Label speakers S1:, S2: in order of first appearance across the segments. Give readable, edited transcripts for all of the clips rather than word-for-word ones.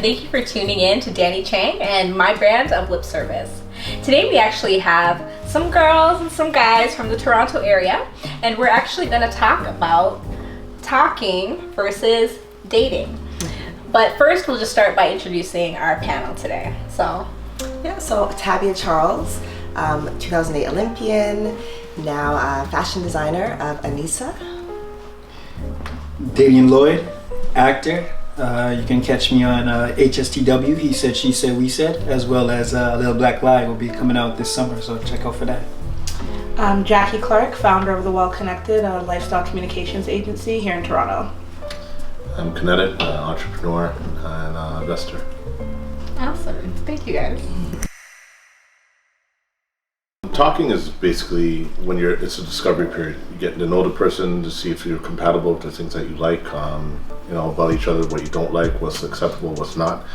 S1: thank you for tuning in to Dani Changg and my brand of lip service. Today we actually have some girls and some guys from the Toronto area, and we're actually going to talk about talking versus dating. But first we'll just start by introducing our panel today. So
S2: Tabia Charles, 2008 Olympian, now a fashion designer of Anissa.
S3: Damian Lloyd, actor. You can catch me on HSTW, He Said, She Said, We Said, as well as Little Black Lie will be coming out this summer, so check out for that.
S4: I'm Jackie Clark, founder of the Well Connected, a lifestyle communications agency here in Toronto.
S5: I'm Kinetic, entrepreneur and investor.
S1: awesome. Thank you guys.
S5: Talking is basically when it's a discovery period. You get to know the person to see if you're compatible with the things that you like, about each other, what you don't like, what's acceptable, what's not.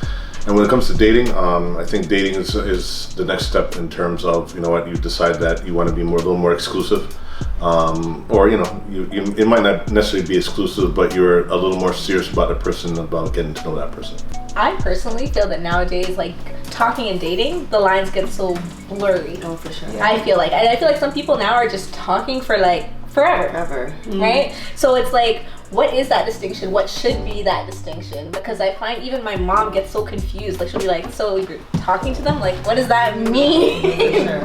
S5: And when it comes to dating, I think dating is the next step in terms of, you decide that you want to be a little more exclusive. It might not necessarily be exclusive, but you're a little more serious about the person, about getting to know that person.
S1: I personally feel that nowadays, like, talking and dating, the lines get so blurry.
S2: Oh, for sure.
S1: I feel like some people now are just talking for like forever. Right? So it's like, what is that distinction? What should be that distinction? Because I find even my mom gets so confused. Like, she'll be like, so you're talking to them? Like, what does that mean?
S2: Sure.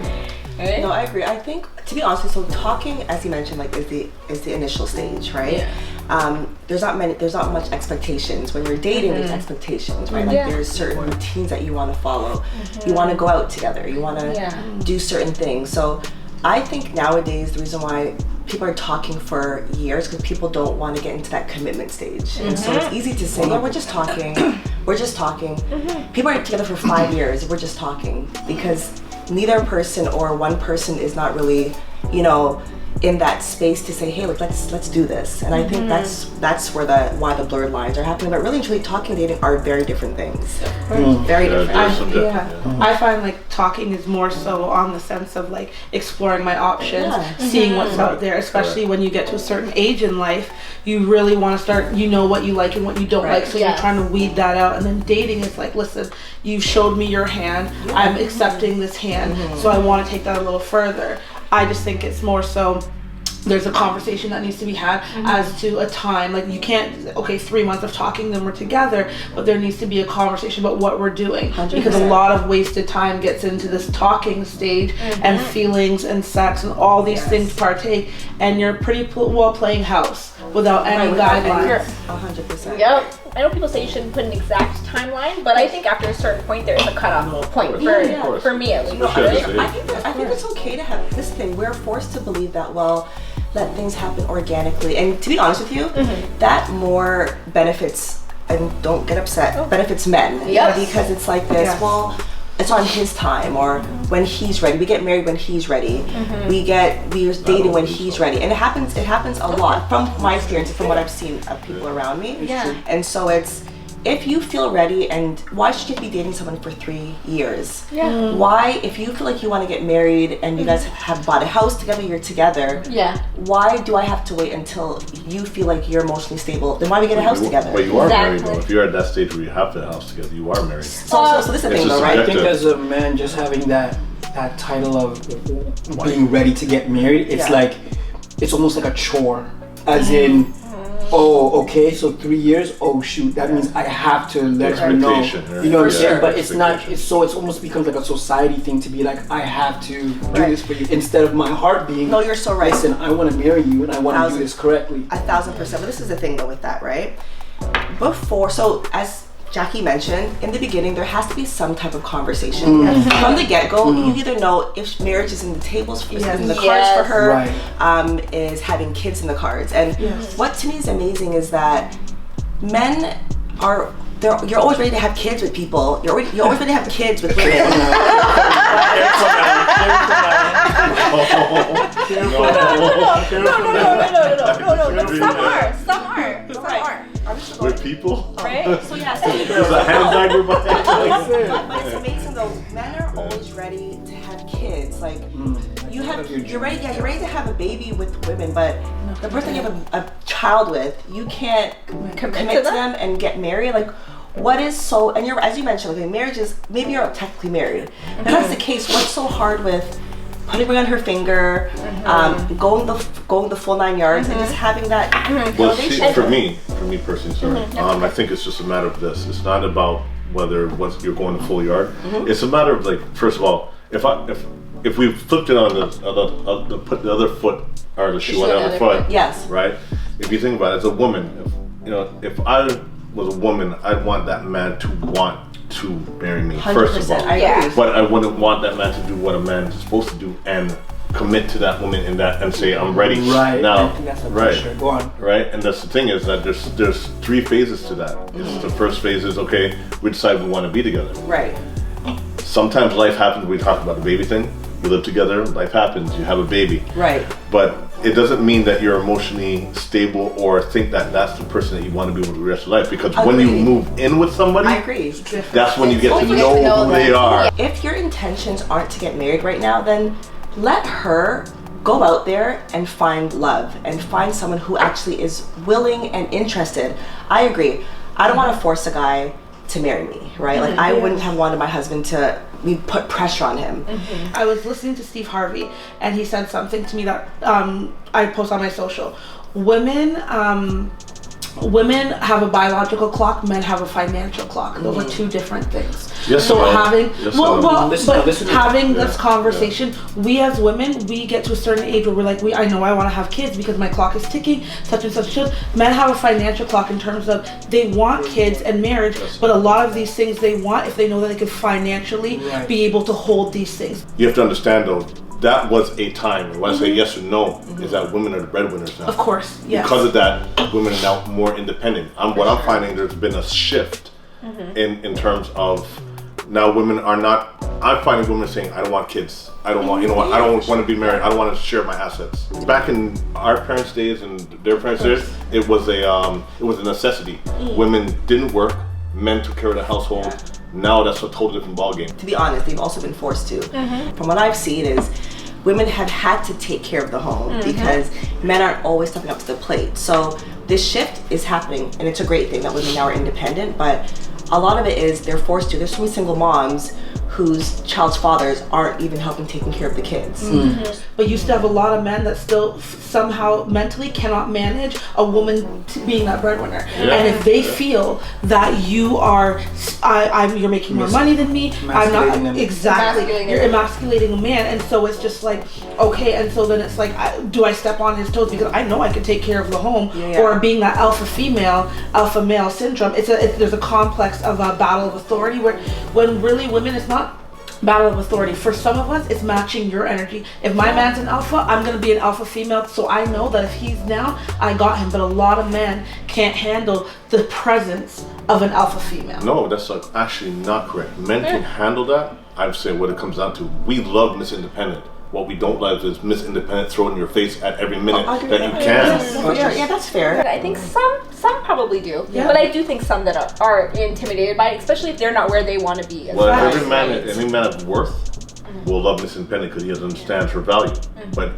S2: Right? No, I agree. I think, to be honest, so talking, as you mentioned, like is the initial stage, right? Yeah. There's not much expectations. When you're dating, there's expectations, right? Like there's certain routines that you want to follow. You want to go out together. You want to do certain things. So I think nowadays the reason why people are talking for years because people don't want to get into that commitment stage. And so it's easy to say, we're just talking. We're just talking. People are together for 5 years. We're just talking because neither person or one person is not really, in that space to say, hey, let's do this. And I think that's why the blurred lines are happening. But really and truly, talking and dating are very different things. Very different.
S4: I find like talking is more so on the sense of like exploring my options, seeing what's out there, especially when you get to a certain age in life. You really want to start, what you like and what you don't like, so you're trying to weed that out. And then dating is like, listen, you showed me your hand, I'm accepting this hand, so I want to take that a little further. I just think it's more so there's a conversation that needs to be had as to a time. Like, you can't, 3 months of talking, then we're together, but there needs to be a conversation about what we're doing. 100%. Because a lot of wasted time gets into this talking stage and feelings and sex and all these things partake, and you're pretty well playing house without any guidelines.
S2: 100%.
S1: Yep. I know people say you shouldn't put an exact timeline, but I think after a certain point there is a cutoff point for me at least.
S2: I think it's okay to have this thing. We're forced to believe that, let things happen organically. And to be honest with you, that more benefits, and don't get upset, benefits men.
S1: Yes.
S2: Because it's like this, it's on his time, or when he's ready. We get married when he's ready. We're dating when he's ready. And it happens a lot from my experience, from what I've seen of people around me.
S1: Yeah.
S2: And so it's, if you feel ready, and why should you be dating someone for 3 years?
S1: Yeah.
S2: Why, if you feel like you want to get married and you guys have bought a house together, you're together. Yeah. Why do I have to wait until you feel like you're emotionally stable? Then why do we get a house together?
S5: But you are married though. If you're at that stage where you have the house together, you are married.
S2: So this is the thing though, right?
S3: I think as a man, just having that title of being ready to get married, it's like, it's almost like a chore. As in, so 3 years, shoot, that means I have to let her know. You know what I'm saying? But it's not, it almost becomes like a society thing to be like, I have to do this for you, instead of my heart being,
S2: no, you're so right.
S3: Listen, I want to marry you and I want to do this correctly.
S2: 1,000%. But this is the thing though with that, right? So as Jackie mentioned, in the beginning, there has to be some type of conversation. From the get-go, you either know if marriage is in the tables, is in the cards for her, is having kids in the cards. And what to me is amazing is that men are, you're always ready to have kids with people. You're always ready to have kids with women.
S1: No. Some are.
S5: With people?
S1: Right?
S2: So
S5: there's a handbagger behind it.
S2: But it's amazing though, men are always ready to have kids. Like, you're ready to have a baby with women, but the person you have a child with, you can't commit to them and get married. Like, what is so, and you're, as you mentioned, like marriage is, maybe you're technically married. If that's the case, what's so hard with putting ring on her finger, going the full 9 yards, and just having that
S5: Well, see,
S2: foundation?
S5: for me personally, sorry. I think it's just a matter of this. It's not about whether once you're going the full yard. It's a matter of like, first of all, if we flipped it on put the other foot or the shoe on the other foot,
S2: yes,
S5: right? If you think about it, as a woman, if I was a woman, I'd want that man to want to marry me.
S2: 100%,
S5: First of all,
S2: I agree.
S5: but I wouldn't want that man to do what a man is supposed to do and commit to that woman in that and say I'm ready now.
S3: I think that's a
S5: right.
S3: pressure. Go on.
S5: Right, and that's the thing is that there's 3 phases to that. The first phase is okay, we decide we want to be together.
S2: Right.
S5: Sometimes life happens. We talk about the baby thing. You live together, life happens. You have a baby.
S2: Right.
S5: But it doesn't mean that you're emotionally stable or think that that's the person that you want to be with the rest of life. Because when you move in with somebody,
S2: I agree.
S5: that's when you get to know who they are.
S2: If your intentions aren't to get married right now, then let her go out there and find love and find someone who actually is willing and interested. I agree. I don't want to force a guy to marry me, right? Like I wouldn't have wanted my husband to put pressure on him.
S4: I was listening to Steve Harvey, and he said something to me that I post on my social. Women have a biological clock, men have a financial clock. Those are 2 different things.
S5: Yes,
S4: so
S5: no.
S4: having
S5: Yes, no.
S4: having this conversation, we as women, we get to a certain age where we're like, I know I want to have kids because my clock is ticking, such and such. Men have a financial clock in terms of they want kids and marriage, but a lot of these things they want if they know that they can financially be able to hold these things.
S5: You have to understand though, that was a time, and when I say yes or no, is that women are the breadwinners now.
S4: Of course, yes.
S5: Because of that, women are now more independent. What I'm finding, there's been a shift in terms of now women are not, I'm finding women saying, I don't want kids. I don't want, I don't want to be married. I don't want to share my assets. Back in our parents' days and their parents' days, it was a necessity. Women didn't work, men took care of the household. Now that's a totally different ballgame.
S2: To be honest, they've also been forced to. From what I've seen is women have had to take care of the home because men aren't always stepping up to the plate. So this shift is happening, and it's a great thing that women now are independent, but a lot of it is they're forced to. There's so many single moms whose child's fathers aren't even helping taking care of the kids.
S4: But you still have a lot of men that still somehow mentally cannot manage a woman being that breadwinner. And if they feel that you are, you're making more money than me, I'm not, exactly, you're emasculating a man, and so it's just like, okay, and so then it's like, do I step on his toes because I know I can take care of the home, or being that alpha female, alpha male syndrome. There's a complex of a battle of authority where, when really women, it's not battle of authority. For some of us, it's matching your energy. If my man's an alpha, I'm gonna be an alpha female, so I know that if he's down, I got him. But a lot of men can't handle the presence of an alpha female.
S5: No, that's actually not correct. Men can handle that. I'd say what it comes down to, we love Miss Independent. What we don't like is Miss Independent thrown in your face at every minute that you can.
S2: Yeah, that's fair.
S1: I think some probably do, but I do think some that are intimidated by it, especially if they're not where they want to be.
S5: Well, every man of worth will love Miss Independent because he understands her value. But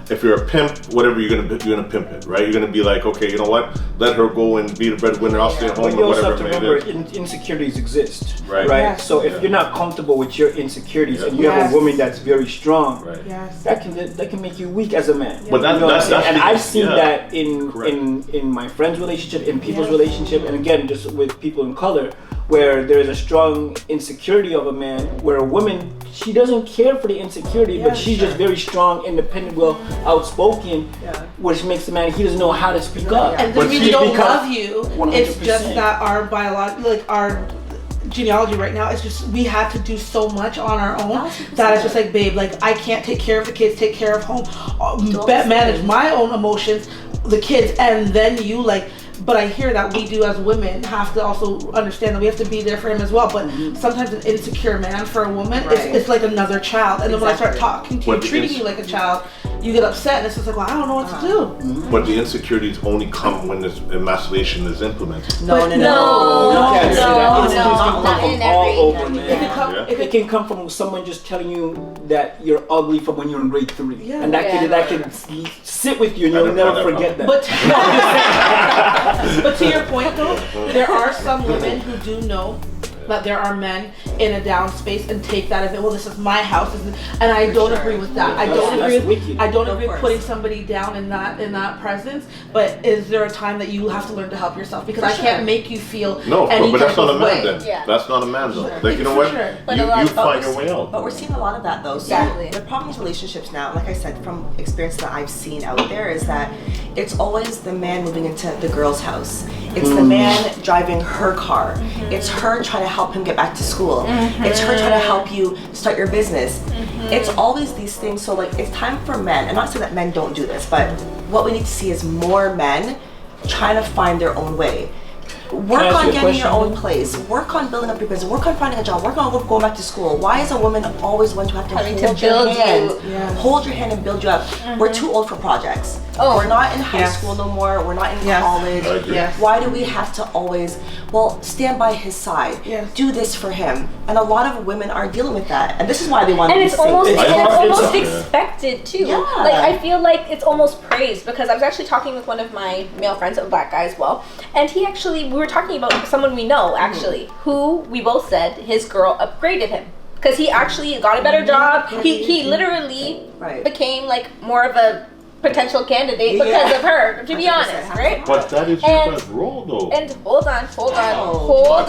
S5: if you're a pimp, whatever, you're gonna pimp it, right? You're gonna be like, okay, you know what? Let her go and be the breadwinner. I'll stay at home or whatever.
S3: You also have to remember, insecurities exist, right?
S2: Yes.
S3: So if you're not comfortable with your insecurities and you have a woman that's very strong,
S4: Yes.
S3: that can make you weak as a man.
S5: But that's
S3: and I've seen that in my friends' relationship, in people's relationship, and again, just with people in color, where there's a strong insecurity of a man, where a woman, she doesn't care for the insecurity, but she's just very strong, independent, outspoken, which makes the man, he doesn't know how to speak up.
S4: And they really don't love you.
S3: 100%.
S4: It's just that our our genealogy right now, it's just, we had to do so much on our own that it's just like, babe, like I can't take care of the kids, take care of home, manage my own emotions, the kids, and then you like. But I hear that we do as women have to also understand that we have to be there for him as well. But sometimes an insecure man for a woman, it's like another child. And then when I start talking to you, treating you like a child, you get upset and it's just like, well, I don't know what to do.
S5: But the insecurities only come when this emasculation is implemented.
S2: No.
S3: You can't say that. Insecurities can come
S1: not
S3: from
S1: in
S3: all
S1: every-
S3: over,
S4: It
S3: man.
S4: can come.
S5: Yeah.
S3: It can come from someone just telling you that you're ugly from when you're in grade 3,
S4: Yeah.
S3: and that can sit with you, and you'll never forget that.
S4: But but to your point though, there are some women who do know that there are men in a down space and take that as, well, this is my house, and I don't agree with that. I don't agree with putting somebody down in that presence. But is there a time that you have to learn to help yourself? Because I can't make you feel
S5: No,
S4: any
S5: but that's
S4: type
S5: not a
S4: of
S5: man
S4: way.
S5: then.
S1: Yeah.
S5: That's not a man though.
S4: Sure.
S5: Like, you know
S4: For
S5: what?
S4: sure.
S1: But
S5: You find your way out.
S2: But we're seeing a lot of that though. So
S1: Exactly.
S2: the problem with relationships now, like I said, from experience that I've seen out there, is that it's always the man moving into the girl's house. It's the man driving her car. It's her trying to help him get back to school. It's her trying to help you start your business. It's always these things. So like, it's time for men. I'm not saying that men don't do this, but what we need to see is more men trying to find their own way. Work
S3: Can I ask
S2: on
S3: you a
S2: getting your
S3: question?
S2: own place. Work on building up your business. Work on finding a job. Work on going back to school. Why is a woman always one to have to
S1: Having
S2: hold
S1: to
S2: your
S1: build
S2: hand?
S1: you.
S4: Yeah.
S2: Hold your hand and build you up. We're too old for projects.
S1: Oh.
S2: We're not in high
S4: Yes.
S2: school no more. We're not in
S4: Yes.
S2: college.
S5: I agree.
S4: Yes.
S2: Why do we have to always, stand by his side?
S4: Yes.
S2: Do this for him. And a lot of women are dealing with that. And this is why they want to
S1: And
S2: be
S1: it's almost,
S2: safe.
S1: and
S3: It's
S1: it's
S3: hard- it's
S1: almost
S3: hard.
S1: expected too.
S2: Yeah.
S1: Like I feel like it's almost praised, because I was actually talking with one of my male friends, a black guy as well, and we were talking about someone we know actually, who we both said his girl upgraded him. Because he actually got a better job. He literally
S2: Right.
S1: became like more of a potential candidate because of her, to be
S2: 100%.
S1: honest, right?
S5: But that is your
S1: And-
S5: guys' role though.
S1: And hold on.
S2: Oh.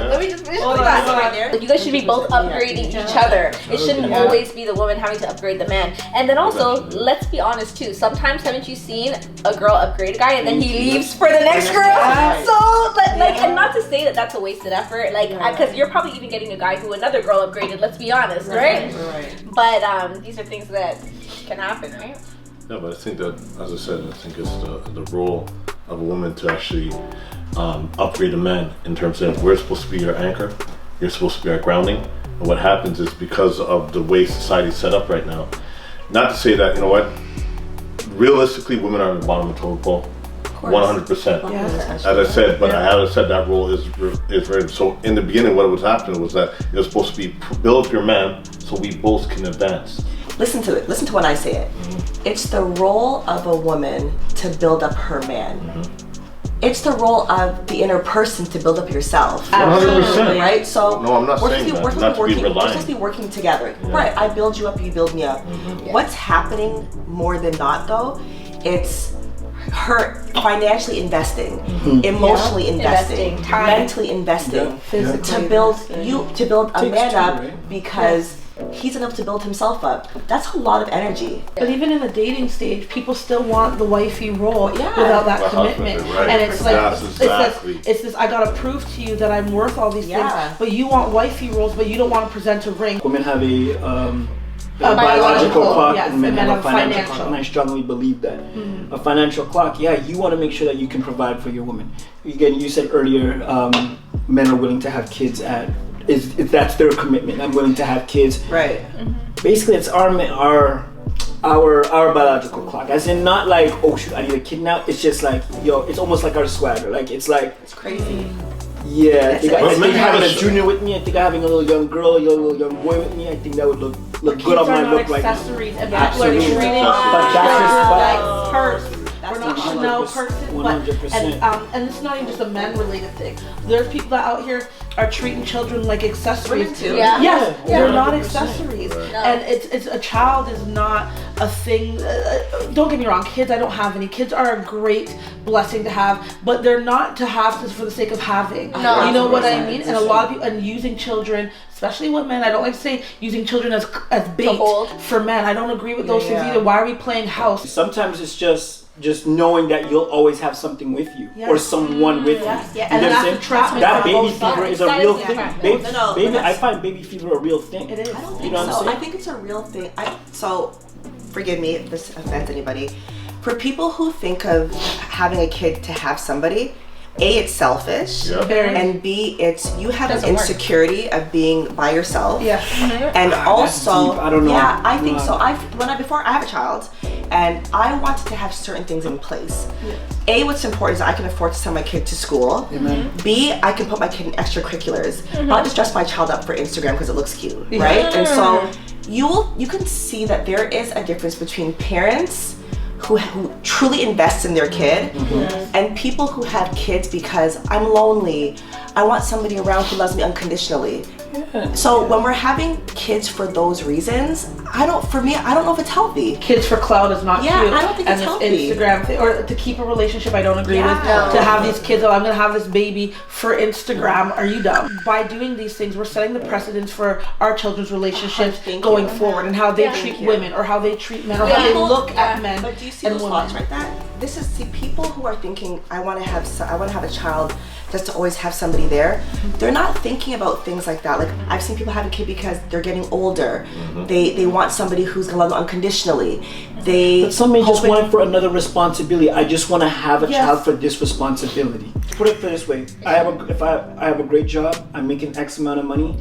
S1: Let me just finish
S2: Hold
S1: the
S2: on,
S1: thought.
S2: hold on there.
S1: You guys should be both upgrading each other. It shouldn't always be the woman having to upgrade the man. And then also, let's be honest too. Sometimes haven't you seen a girl upgrade a guy and then he leaves for the next girl?
S2: Yes.
S1: So like, and not to say that that's a wasted effort. Like, because you're probably even getting a guy who another girl upgraded. Let's be honest, right? But these are things that can happen, right?
S5: Yeah, but I think that, as I said, I think it's the role of a woman to actually upgrade a man in terms of, we're supposed to be your anchor, you're supposed to be our grounding. And what happens is, because of the way society's set up right now, not to say that, you know what, realistically women are at the bottom of the totem pole, 100%.
S4: Yes.
S5: As I said, but I haven't said that role is very, so in the beginning what was happening was that it was supposed to be build up your man so we both can advance.
S2: Listen to it. Listen to when I say it. It's the role of a woman to build up her man. It's the role of the inner person to build up yourself.
S5: 100%.
S2: Right? So
S5: No, I'm not
S2: we're
S5: saying
S2: supposed
S5: that.
S2: to be
S5: Not to be
S2: working. We're
S5: reliant.
S2: supposed to be working together. Right. I build you up, you build me up. What's happening more than not though? It's her financially investing, emotionally investing,
S1: Investing, time.
S2: mentally investing to build a
S3: Takes
S2: man
S3: two,
S2: up
S3: right?
S2: because he's enough to build himself up. That's a lot of energy.
S4: But even in the dating stage, people still want the wifey role without that
S5: The
S4: commitment.
S5: husband, right.
S4: And it's like,
S5: Yes, exactly.
S4: it's this, I gotta prove to you that I'm worth all these
S2: Yeah.
S4: things. But you want wifey roles, but you don't want to present a ring.
S3: Women have a
S4: biological,
S3: biological clock,
S4: yes,
S3: and men
S4: and
S3: have a
S4: men have
S3: financial
S4: financial.
S3: clock, and I strongly believe that. A financial clock, you want to make sure that you can provide for your woman. Again, you said earlier, men are willing to have kids if that's their commitment. I'm willing to have kids.
S2: Right.
S3: Basically, it's our biological clock. As in, not like, oh shoot, I need a kid now. It's just like, yo, it's almost like our swagger. Like, it's like,
S2: It's crazy.
S3: yeah, I think
S5: men
S3: having
S5: have
S3: a
S5: a-
S3: junior with me, I think having a little young girl, a little young boy with me, I think that would look good
S4: Kids
S3: on my
S4: are not
S3: look right now.
S4: accessories, and people are
S3: Absolutely.
S4: treating
S3: But that's just
S4: like purse. We're not
S3: 100%,
S4: Chanel person, but
S3: 100%.
S4: and it's not even just a men-related thing. There's people that out here are treating children like accessories.
S2: Women too.
S1: Yeah.
S4: Yes,
S3: Yeah.
S4: they're not
S3: 100%.
S4: accessories,
S5: Right.
S1: No.
S4: and it's a child is not a thing. Don't get me wrong, kids. I don't have any. Kids are a great blessing to have, but they're not to have just for the sake of having.
S1: No.
S4: You know what I
S2: 100%.
S4: mean? And a lot of people and using children, especially women. I don't like to say using children as bait
S1: hold.
S4: for men. I don't agree with those things
S2: Yeah.
S4: either. Why are we playing house?
S3: Sometimes it's just knowing that you'll always have something with you
S4: Yes.
S3: or someone with
S4: Yes.
S3: you.
S4: Yeah,
S3: You
S4: and
S3: know
S4: then
S3: what I'm
S4: after
S3: saying?
S4: transmit
S3: That
S4: from
S3: baby
S4: both
S3: fever
S4: sides.
S3: is a
S1: That
S3: real
S1: is
S3: thing.
S1: different.
S3: Baby,
S2: No,
S3: baby,
S2: but
S3: I find baby fever a real thing.
S4: It is.
S2: I don't
S3: You
S2: think
S3: know what I'm
S2: so. I
S3: saying?
S2: think it's a real thing. So, forgive me if this offends anybody. For people who think of having a kid to have somebody, A, it's selfish, and B, it's you have an insecurity of being by yourself.
S4: Yeah.
S2: And also,
S3: I don't know.
S2: Yeah, I think so. Before I have a child, and I wanted to have certain things in place. A, what's important is I can afford to send my kid to school. B, I can put my kid in extracurriculars, not just dress my child up for Instagram because it looks cute, right? And so you can see that there is a difference between parents who truly invest in their kid and people who have kids because I'm lonely, I want somebody around who loves me unconditionally. So when we're having kids for those reasons, I don't know if it's healthy.
S4: Kids for clout is not cute.
S2: I don't think it's healthy.
S4: Instagram thing, or to keep a relationship, I don't agree with. To have these kids, I'm gonna have this baby for Instagram. Are you dumb? By doing these things, we're setting the precedence for our children's relationships going forward, and how they treat women, or how they treat men, or how they look at men.
S2: But do you see those thoughts right there? This is people who are thinking I want to have a child just to always have somebody there. They're not thinking about things like that. Like I've seen people have a kid because they're getting older. They want somebody who's gonna love them unconditionally.
S3: But some may just want it for another responsibility. I just want to have a child for this responsibility. Put it this way: I have a great job. I'm making X amount of money.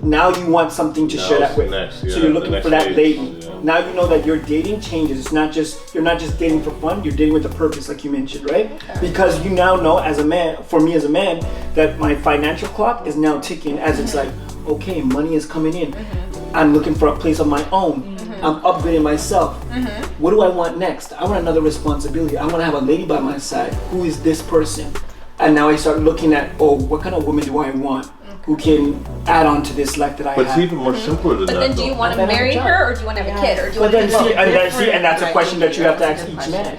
S3: Now you want something to share that with. So you're looking for that lady. Now you know that your dating changes. It's not just, you're not just dating for fun, you're dating with a purpose, like you mentioned, right? Because you now know as a man, for me as a man, that my financial clock is now ticking as it's like, okay, money is coming in. I'm looking for a place of my own. I'm upgrading myself. What do I want next? I want another responsibility. I want to have a lady by my side. Who is this person? And now I start looking at, oh, what kind of woman do I want? Who can add on to this life that I have.
S5: But it's even more simpler than that.
S1: But then do you want to marry her, or do you want to have a kid, or do you want to
S3: and that's a question that you have to ask each man.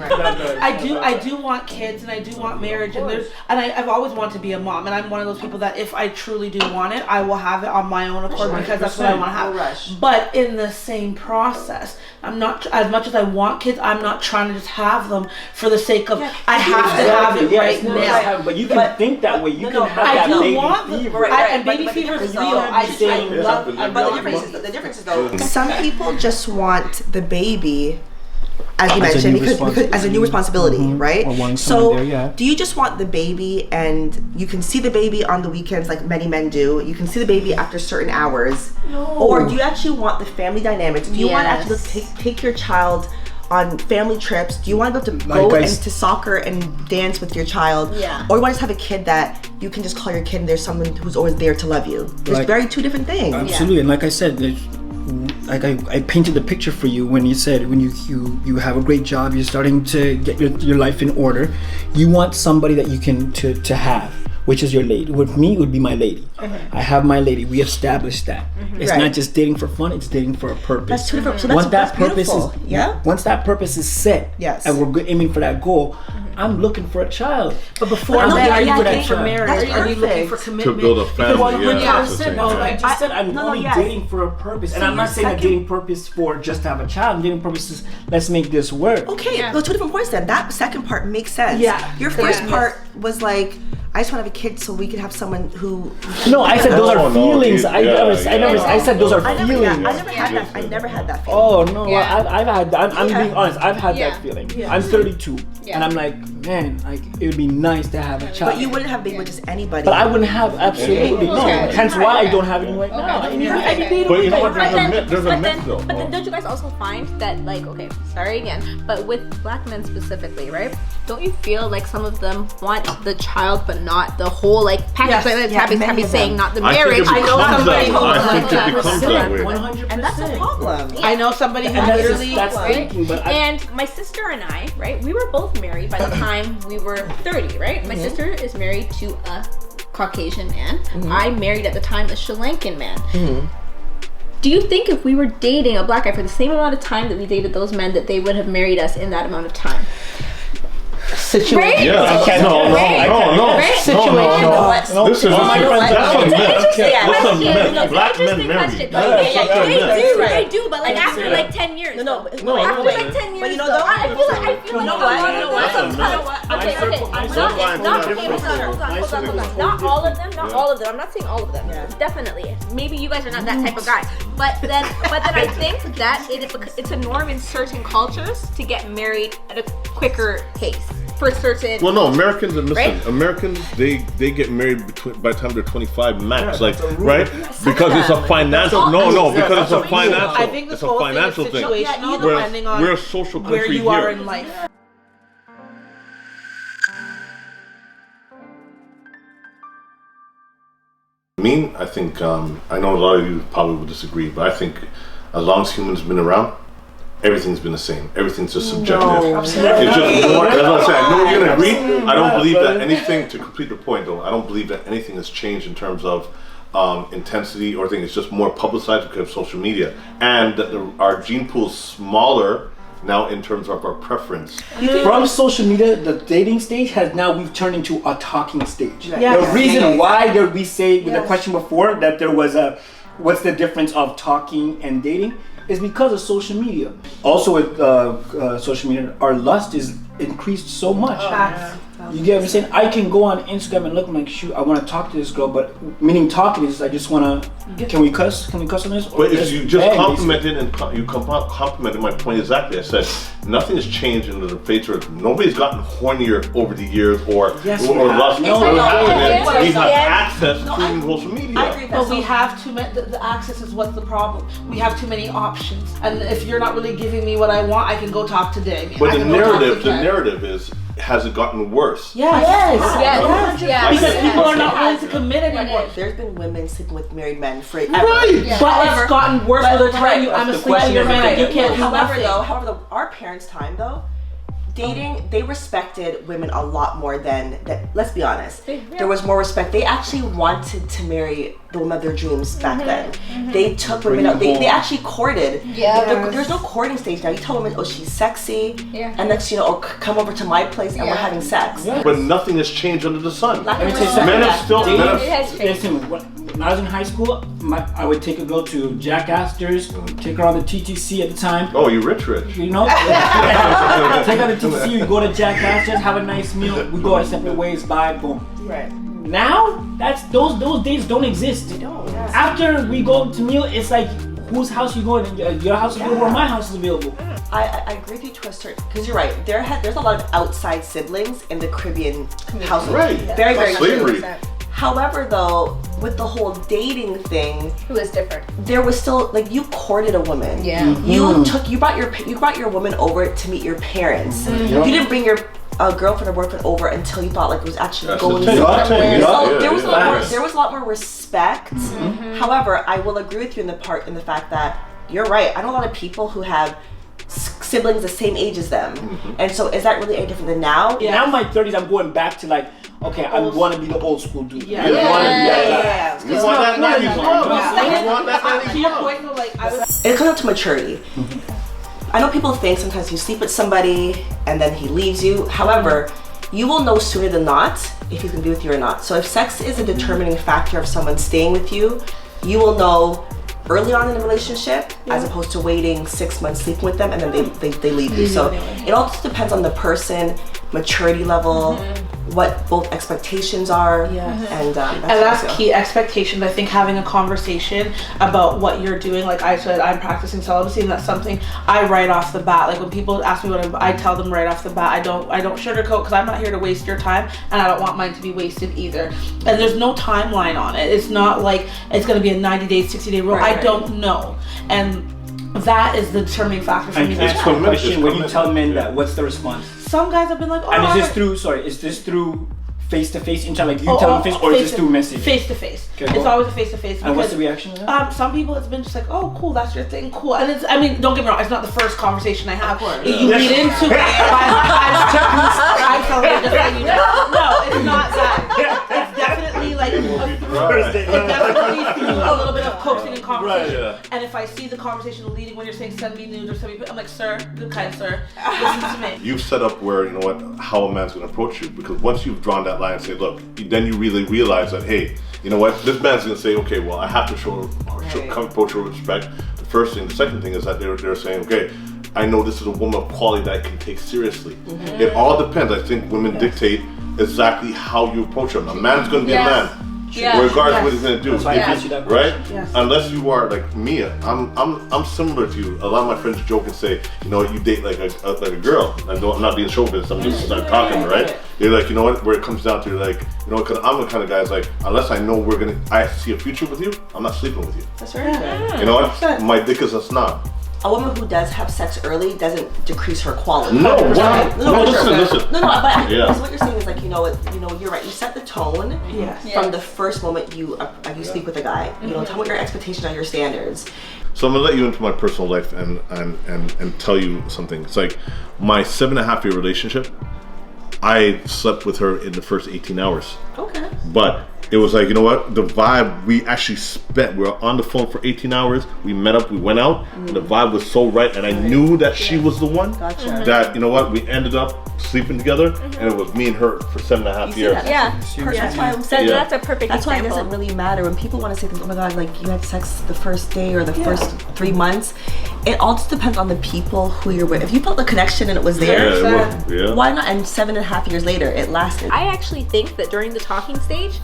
S4: I do want kids, and I do want marriage, and I've always wanted to be a mom, and I'm one of those people that if I truly do want it, I will have it on my own accord because that's what I want to have. But in the same process, I'm not, as much as I want kids, I'm not trying to just have them for the sake of I have to have it right now.
S3: But you can think that way. You can have that baby fever.
S4: And baby fever is real.
S2: The difference is though, some people just want the baby, as you mentioned, because as a new responsibility, right? So do you just want the baby and you can see the baby on the weekends like many men do? You can see the baby after certain hours. No. Or do you actually want the family dynamics? Do you want to actually take your child on family trips? Do you want to be able to go into soccer and dance with your child? Or you want to just have a kid that you can just call your kid and there's someone who's always there to love you? There's two different things.
S3: Absolutely. And like I said, I painted the picture for you when you said when you have a great job, you're starting to get your life in order. You want somebody that you can to have, which is your lady. With me, it would be my lady. I have my lady. We established that. It's not just dating for fun, it's dating for a purpose.
S2: That's two different. So once that
S3: purpose is set, and we're aiming for that goal, I'm looking for a child.
S4: But before that, are you looking for marriage? Are you looking for commitment?
S5: To build a family,
S3: I just said I'm only dating for a purpose. And I'm not saying I'm dating purpose for just to have a child. I'm dating purpose is let's make this work.
S2: Okay, those two different points then. That second part makes sense. Your first part was like, I just want to have a kid so we can have someone who.
S3: No, I said those are feelings. I said those are feelings.
S2: I never had that feeling.
S3: Oh no, I've had that. I'm being honest. I've had that feeling. I'm 32, and I'm like, man, like it would be nice to have a child.
S2: But you wouldn't have a baby with just anybody.
S3: But I wouldn't have absolutely no. Hence why I don't have any right now.
S5: But you know what? There's a myth though.
S1: But then don't you guys also find that, like, okay, sorry again, but with black men specifically, right? Don't you feel like some of them want the child but not the whole like package? Like Tabby saying not the marriage.
S5: I know somebody who becomes that way.
S3: 100%.
S2: And that's a problem.
S4: I know somebody who literally.
S3: That's thinking, but
S1: and my sister and I, right? We were both married by the time we were 30, right? My sister is married to a Caucasian man. I married at the time a Sri Lankan man. Do you think if we were dating a black guy for the same amount of time that we dated those men, that they would have married us in that amount of time?
S4: Situation.
S1: Right?
S5: Yeah. No. This is a myth. Black men marry.
S1: They do, but like after like 10 years. After like 10 years.
S2: But you know,
S1: I feel like not all of them. I'm not saying all of them. Definitely. Maybe you guys are not that type of guy. But then I think that it's a norm in certain cultures to get married at a quicker pace. for certain.
S5: Well, no, Americans, and listen,
S1: Right?
S5: Americans, they get married by the time they're 25 max,
S3: Yeah,
S5: like,
S3: that's a rule.
S5: right? Because it's a financial, because it's a financial,
S4: I think this
S5: it's a
S4: whole
S5: financial
S4: thing
S5: thing.
S4: is situational,
S5: We're,
S4: depending on
S5: we're a social country
S4: where you
S5: here.
S4: are in life.
S5: I think, I know a lot of you probably would disagree, but I think as long as humans have been around, everything's been the same. Everything's just subjective. It's just more, that's what I'm saying. I know you're gonna agree. I don't believe that anything, to complete the point though, I don't believe that anything has changed in terms of intensity or thing. It's just more publicized because of social media. And that our gene pool is smaller now in terms of our preference.
S3: From social media, the dating stage has now we've turned into a talking stage.
S4: Yes.
S3: The reason why did we say with the question before that there was a what's the difference of talking and dating is because of social media. Also with social media, our lust is increased so much. You get what I'm saying? I can go on Instagram and look like, shoot, I want to talk to this girl, but meaning talking is I just want to, can we cuss? Can we cuss on this?
S5: But if you just complimented and you complimented my point exactly. I said nothing has changed in the face of nobody's gotten hornier over the years or lust.
S3: No,
S5: We have
S2: Yeah.
S5: access to social media.
S2: I agree.
S4: But we have too many. The access is what's the problem. We have too many options, and if you're not really giving me what I want, I can go talk to Damien.
S5: But
S4: I
S5: the
S4: can go talk to
S5: narrative
S4: Ken.
S5: is, has it gotten worse?
S1: Yes.
S4: Because people are not willing to commit anymore.
S2: There's been women sleeping with married men for
S5: Right.
S4: But it's gotten worse where they're telling you, I'm
S3: That's
S4: asleep
S3: the
S4: with your
S3: question
S4: man,
S3: every
S4: you
S3: day.
S4: can't do
S2: However,
S4: nothing.
S2: though, our parents' time though, dating, they respected women a lot more than that. Let's be honest. There was more respect. They actually wanted to marry the woman of their dreams back then. They took women out. They actually courted.
S1: Yeah.
S2: There's no courting stage now. You tell women, oh, she's sexy,
S1: Yeah.
S2: and next, oh, come over to my place and we're having sex.
S5: But nothing has changed under the sun.
S2: Lack
S3: Let me
S2: of
S3: tell you something.
S5: Men have still,
S3: Dating-
S5: men have,
S1: It has changed.
S3: Listen, when I was in high school, I would take a girl to Jack Astor's, take her on the TTC at the time.
S5: oh, you rich.
S3: You know, take her to TTC, we go to Jack Astor's, have a nice meal, we go our separate ways, bye, boom.
S2: Right.
S3: Now, those days don't exist. They don't. After we go to meal, it's like, whose house you going? Your house is available or my house is available?
S2: I agree with you to a certain, because you're right. There's a lot of outside siblings in the Caribbean household.
S5: Right.
S2: Very, very
S5: Slavery.
S2: true. However, though, with the whole dating thing,
S1: It was different.
S2: there was still like you courted a woman.
S1: Yeah.
S2: You brought your woman over to meet your parents. You didn't bring your girlfriend or boyfriend over until you thought like it was actually
S5: That's
S2: going
S5: the thing.
S2: somewhere.
S5: Yeah,
S2: So
S5: yeah,
S2: there was
S5: yeah.
S2: a lot more,
S3: Facts.
S2: there was a lot more respect. However, I will agree with you in the fact that you're right. I know a lot of people who have siblings the same age as them, and so is that really any different than now?
S3: Now in my 30s, I'm going back to like, okay, I want to be the old school dude.
S4: Yeah.
S3: I wanna be that guy.
S5: You want that 90s love.
S4: Yeah.
S5: You want that 90s
S4: To your
S5: love.
S4: point, though, like I was.
S2: It comes down to maturity. I know people think sometimes you sleep with somebody and then he leaves you. However, you will know sooner than not if he's gonna be with you or not. So if sex is a determining factor of someone staying with you, you will know early on in the relationship as opposed to waiting 6 months sleeping with them and then they leave you. So it all just depends on the person, maturity level, what both expectations are, and
S4: That's key. Expectations. I think having a conversation about what you're doing, like I said, I'm practicing celibacy, and that's something I right off the bat. Like when people ask me what I tell them right off the bat. I don't sugarcoat because I'm not here to waste your time, and I don't want mine to be wasted either. And there's no timeline on it. It's not like it's going to be a 90-day, 60-day rule. I don't know, and that is the determining factor for me.
S3: And that's the question. When you tell men that, what's the response?
S4: Some guys have been like, oh,
S3: And is this through face-to-face interaction, like you tell them face, or is this through message?
S4: Face-to-face.
S3: Okay,
S4: It's
S3: cool.
S4: always a face-to-face.
S3: And what's the
S4: because,
S3: reaction to that?
S4: Some people it's been just like, oh, cool, that's your thing, cool. And it's, I mean, don't get me wrong, it's not the first conversation I have. You read into it. I tell them just like you know. No, it's not that. It's definitely like it definitely through a little bit of coaxing and conversation.
S5: Right, yeah.
S4: And if I see the conversation leading when you're saying send me nudes or send me, I'm like, sir, good kind sir, listen to me.
S5: You've set up where, you know what, how a man's going to approach you. Because once you've drawn that line and say, look, then you really realize that, hey, you know what, this man's going to say, okay, well, I have to approach her with respect. The first thing. The second thing is that they're saying, okay, I know this is a woman of quality that I can take seriously. It all depends. I think women dictate exactly how you approach them. A man's going to be a man.
S1: Yeah.
S5: regardless of what he's gonna do.
S3: That's why I
S5: If
S3: asked
S5: you-
S3: you that
S5: right?
S3: question.
S4: Yes.
S5: Unless you are like me, I'm similar to you. A lot of my friends joke and say, you know what, you date like a girl. I'm not being chauvinist. I'm just like talking, right? They're like, you know what? Where it comes down to like, you know, because I'm the kind of guy that's like, unless I know I see a future with you, I'm not sleeping with you.
S2: That's very good.
S5: You know what? My dick is a snob.
S2: A woman who does have sex early doesn't decrease her quality.
S5: No, what?
S2: No,
S5: Listen.
S2: No, but
S5: Yeah.
S2: because what you're saying is like, you know, you're right. You set the tone
S4: Yes.
S2: from the first moment you speak with a guy. You know, tell what your expectations are, your standards.
S5: So I'm gonna let you into my personal life and tell you something. It's like my 7.5-year relationship. I slept with her in the first 18 hours.
S2: Okay.
S5: But it was like, you know what? The vibe we actually spent. We were on the phone for 18 hours. We met up. We went out. And the vibe was so right, and I knew that she was the one.
S2: Gotcha.
S5: That, you know what? We ended up sleeping together, and it was me and her for 7.5 years.
S1: Yeah.
S2: That's why I'm
S1: So
S2: saying.
S1: that's a perfect
S2: That's why it
S1: example.
S2: doesn't really matter when people want to say, oh my God, like you had sex the first day or the first 3 months. It all just depends on the people who you're with. If you felt the connection and it was there,
S5: Yeah, it was, yeah.
S2: why not? And 7.5 years later, it lasted.
S1: I actually think that during the talking stage,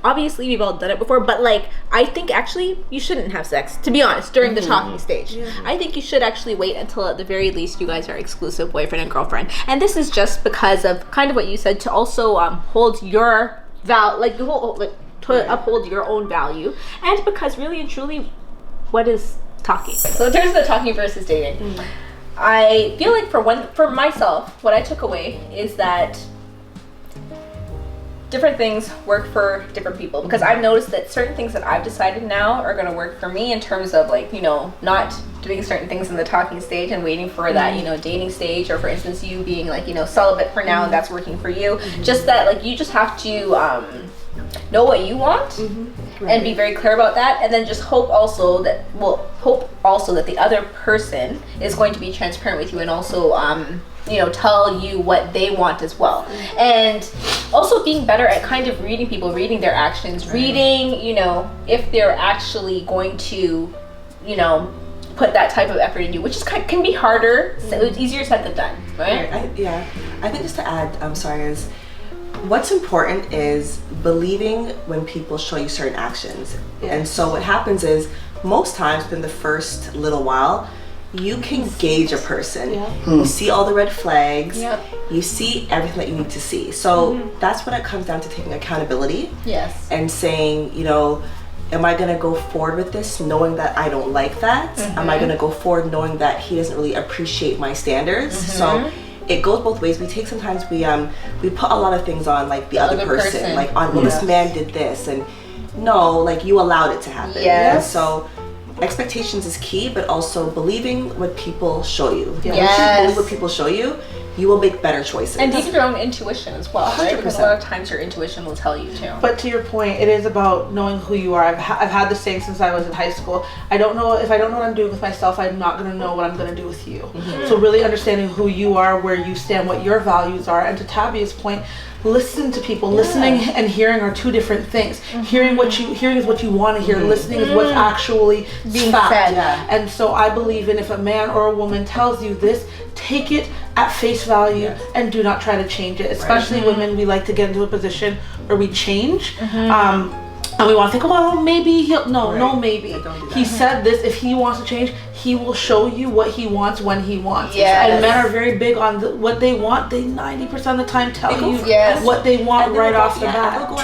S1: obviously we've all done it before, but like I think actually you shouldn't have sex, to be honest, during the talking stage. I think you should actually wait until at the very least you guys are exclusive boyfriend and girlfriend. And this is just because of kind of what you said, to also hold your to uphold your own value, and because really and truly, what is talking? So in terms of the talking versus dating, I feel like for myself, what I took away is that different things work for different people, because I've noticed that certain things that I've decided now are going to work for me in terms of like, you know, not doing certain things in the talking stage and waiting for that, you know, dating stage, or for instance you being like, you know, celibate for now and that's working for you. Just that like you just have to know what you want and be very clear about that, and then just hope also that the other person is going to be transparent with you and also you know, tell you what they want as well. And also being better at kind of reading people, reading their actions, reading, you know, if they're actually going to, you know, put that type of effort in you, which is can be harder. So it's easier said than done, right?
S2: I think just to add, is what's important is believing when people show you certain actions. And so what happens is most times within the first little while, you can gauge a person. You see all the red flags. You see everything that you need to see. So that's when it comes down to taking accountability.
S1: Yes.
S2: And saying, you know, am I gonna go forward with this knowing that I don't like that? Am I gonna go forward knowing that he doesn't really appreciate my standards? So it goes both ways. We take sometimes we put a lot of things on like the other person. Like on, well, this man did this, and no, like you allowed it to happen.
S1: Yes.
S2: So expectations is key, but also believing what people show you.
S1: Yes.
S2: Once you believe what people show you, you will make better choices.
S1: And taking your own intuition as well, right? Because a
S2: 100%.
S1: lot of times your intuition will tell you too.
S4: But to your point, it is about knowing who you are. I've had this saying since I was in high school. If I don't know what I'm doing with myself, I'm not going to know what I'm going to do with you. So really understanding who you are, where you stand, what your values are. And to Tabia's point, listen to people. Listening and hearing are two different things. Hearing is what you want to hear. Listening is what's actually being said. And so I believe in, if a man or a woman tells you this, take it at face value and do not try to change it. Especially women, we like to get into a position where we change. And we want to think, well, maybe he'll, no, maybe. He said this, if he wants to change, he will show you what he wants when he wants.
S1: Yes.
S4: And men are very big on what they want. They 90% of the time tell you
S1: Yes.
S4: what they want right off the bat.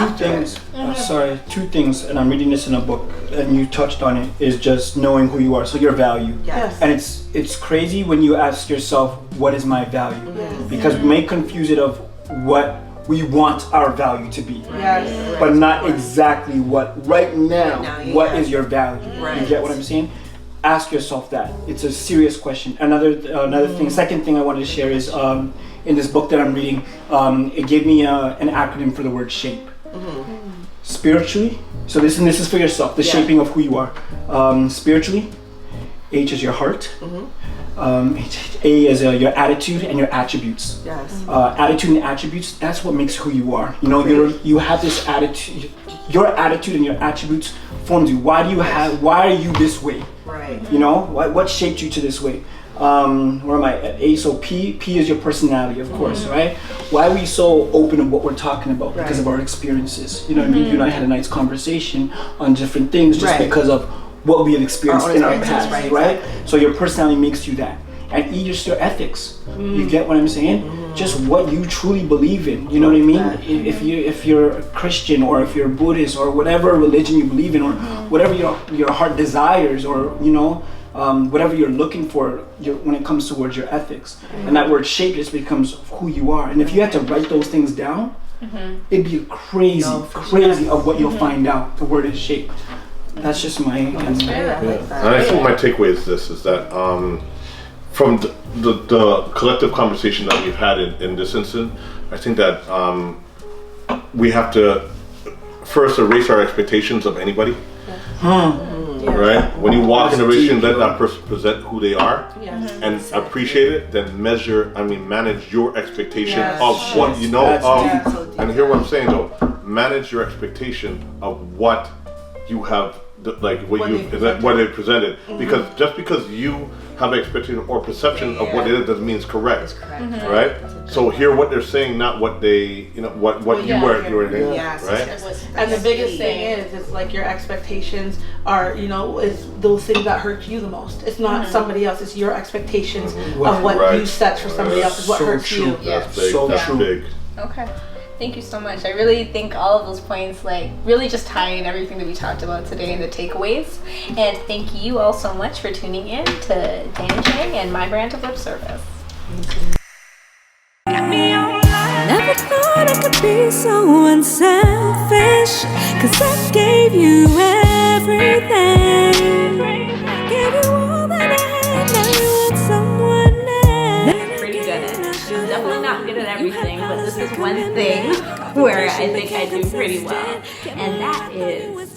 S3: Two things, and I'm reading this in a book, and you touched on it, is just knowing who you are, so your value.
S2: Yes.
S3: And it's crazy when you ask yourself, what is my value? Because we may confuse it of what we want our value to be, but not exactly what right now. What is your value? You get what I'm saying? Ask yourself that. It's a serious question. Another thing. Second thing I wanted to share is in this book that I'm reading, it gave me an acronym for the word shape. Spiritually. So this is for yourself. The shaping of who you are. Spiritually, H is your heart. A is your attitude and your attributes. Attitude and attributes, that's what makes who you are. You know, you have this attitude. Your attitude and your attributes forms you. Why are you this way?
S2: Right.
S3: You know, what shaped you to this way? where am I at A? So P is your personality, of course, right? Why are we so open of what we're talking about? Because of our experiences. You know what I mean? You and I had a nice conversation on different things just because of what we had experienced in our past, right? So your personality makes you that. And E is your ethics. You get what I'm saying? Just what you truly believe in. You know what I mean? If you're a Christian, or if you're Buddhist, or whatever religion you believe in, or whatever your heart desires, or you know, whatever you're looking for when it comes towards your ethics. And that word shape just becomes who you are. And if you had to write those things down, it'd be crazy of what you'll find out. The word is shape. That's just my answer.
S5: And I think my takeaway is this: is that from the collective conversation that we've had in this instance, I think that we have to first erase our expectations of anybody. Right? When you walk in a relationship, let that person present who they are and appreciate it, then manage your expectation of what you know of. And hear what I'm saying though, manage your expectation of what you have, what they presented. Because just because you have an expectation or perception of what it is doesn't mean it's correct. Right? So hear what they're saying, not what they, what you were doing, right?
S4: And the biggest thing is, it's like your expectations are, is those things that hurt you the most. It's not somebody else. It's your expectations of what you set for somebody else is what hurts you.
S5: That's big. That's big.
S1: Okay. Thank you so much. I really think all of those points really just tie in everything that we talked about today and the takeaways. And thank you all so much for tuning in to Dani Changg and my brand of lip service.
S6: Never thought I could be so unselfish, 'cause I gave you everything. Gave you all that I had, now you want someone else.
S7: Pretty good at it. I'm definitely not good at everything, but this is one thing where I think I do pretty well, and that is